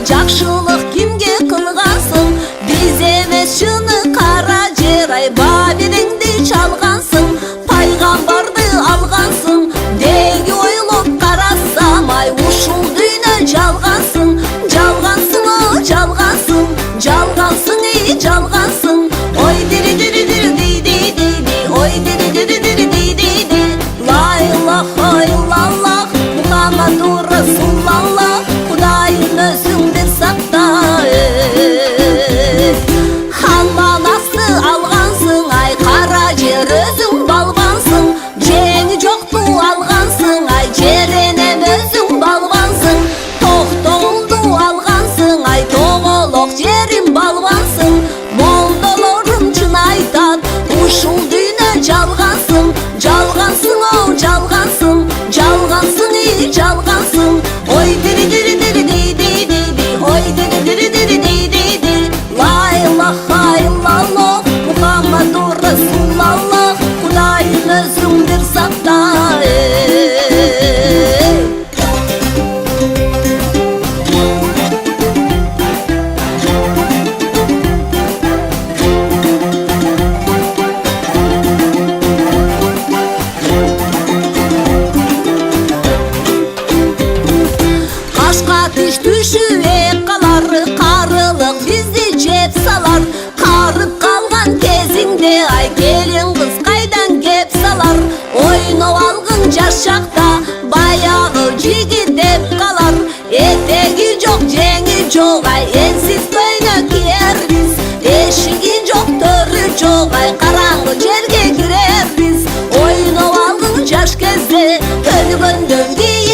жакшылык кимге кылгансың? Биз эмес чыны кара жер, ай Бабилеңди чалгансың, пайгамбарды алгансың. Деги ойлоп карасам, ай ушул дүйнө жалгансың, жалгансың, о жалгансың, жалгансың, ey жалгансың. Ой дири дири дири ди ди ди ди, ой дири дири дири ди ди ди. Ла илаха иллаллах, Мухаммаду Расулаллах, Кудайым өзүңдүр сакта. Хан манасты алгансың, ай кара жер өзүң балбансың, жеңи жокту алгансың, ай жеренем өзүң балбансың. Токтоолду алгансың, ай тоголок жерим балбансың. Молдолорум чын айтат, ушул дүйнө жалгансың, жалгансың, о жалгансың, жалгансың, ey жалгансың. Ой дири дири дири ди ди ди ди, ой дири дири дири ди ди ди. Ла илаха иллаллах, Мухаммаду Расулаллах, Кудайым өзүңдүр сакта. Кашка тиш түшүп калар, карылык бизди жеп салар. Карып калган кезиңде, ай келин кыз кайдан кеп салар. Ойноп алгың жаш шакта, баягы жигит деп калар. Этеги жок, жеңи жок, ай энсиз көйнө киербиз. Эшиги жок, төрү жок, ай караңгы жерге кирербиз. Ойноп алгың жаш кезде, өлгөндөн кийин